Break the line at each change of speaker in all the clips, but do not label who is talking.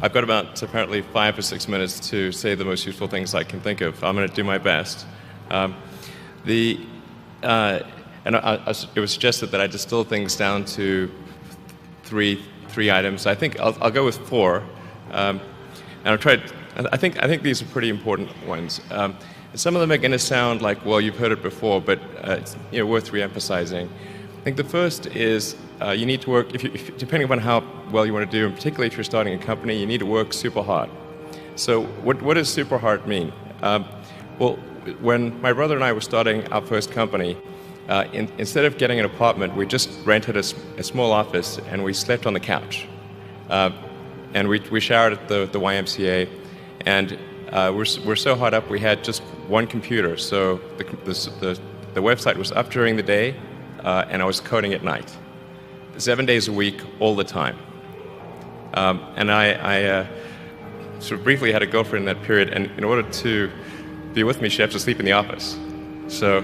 I've got about apparently 5 or 6 minutes to say the most useful things I can think of. I'm going to do my best. It was suggested that I distill things down to three items. I think I'll go with 4, and I'll try. I think these are pretty important ones. Some of them are going to sound like, well, you've heard it before, but it's worth re-emphasizing. I think the first is you need to work, depending upon how well you want to do, and particularly if you're starting a company, you need to work super hard. So what does super hard mean? Well, when my brother and I were starting our first company, instead of getting an apartment, we just rented a small office and we slept on the couch. And we showered at the YMCA, and we're so hard up we had just one computer. So the website was up during the day, and I was coding at night, 7 days a week, all the time. And I sort of briefly had a girlfriend in that period, and in order to be with me, she had to sleep in the office. So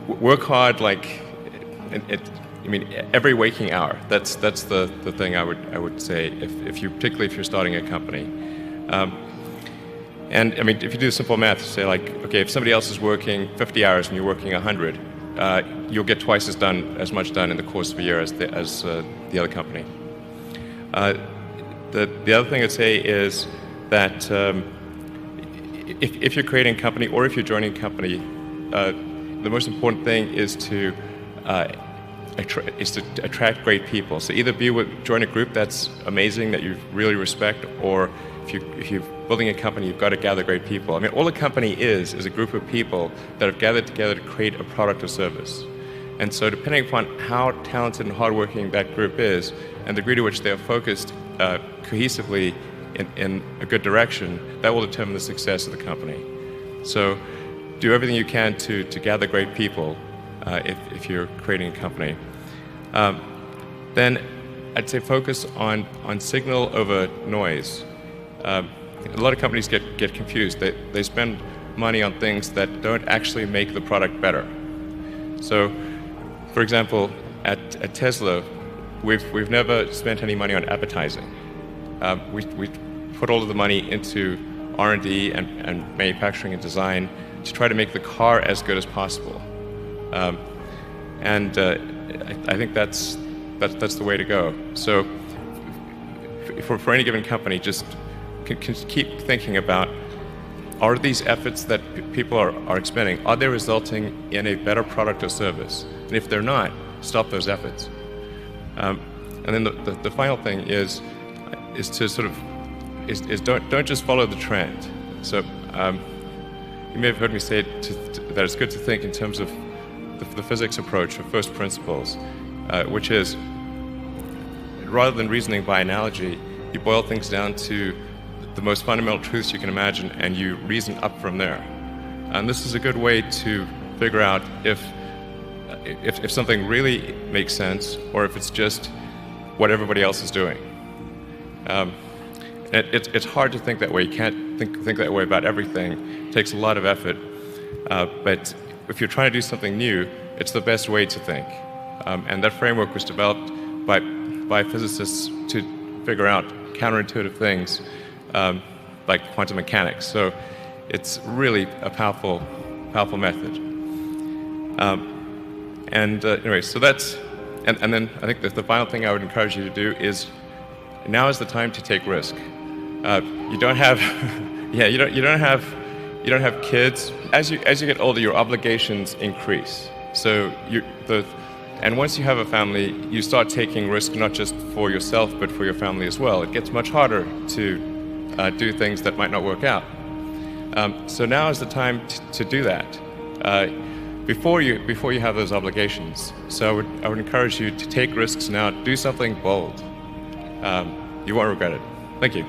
work hard, like every waking hour. That's the thing I would say particularly if you're starting a company. And if you do simple math, say like, okay, if somebody else is working 50 hours and you're working 100, you'll get twice as much done in the course of a year as the other company. The other thing I'd say is that if you're creating a company or if you're joining a company, the most important thing is to attract great people. So either join a group that's amazing, that you really respect, or if you're building a company, you've got to gather great people. All a company is a group of people that have gathered together to create a product or service. And so depending upon how talented and hardworking that group is, and the degree to which they are focused cohesively in a good direction, that will determine the success of the company. So do everything you can to gather great people if you're creating a company. Then I'd say focus on signal over noise. A lot of companies get confused. They spend money on things that don't actually make the product better. So, for example, at Tesla, we've never spent any money on advertising. We put all of the money into R&D and manufacturing and design to try to make the car as good as possible. I think that's the way to go. So, for any given company, just can keep thinking about, are these efforts that people are expending, are they resulting in a better product or service? And if they're not, stop those efforts. And then the final thing is to sort of don't just follow the trend. So you may have heard me say that it's good to think in terms of the physics approach of first principles, which is, rather than reasoning by analogy, you boil things down to the most fundamental truths you can imagine, and you reason up from there. And this is a good way to figure out if something really makes sense, or if it's just what everybody else is doing. It's hard to think that way. You can't think that way about everything. It takes a lot of effort. But if you're trying to do something new, it's the best way to think. And that framework was developed by physicists to figure out counterintuitive things, like quantum mechanics. So it's really a powerful method. Anyway, so that's, and then I think that the final thing I would encourage you to do is, now is the time to take risk. You don't have, you don't have kids. As you get older, your obligations increase. So and once you have a family, you start taking risk not just for yourself but for your family as well. It gets much harder to do things that might not work out. So now is the time to do that before you have those obligations. So I would encourage you to take risks now. Do something bold. You won't regret it. Thank you.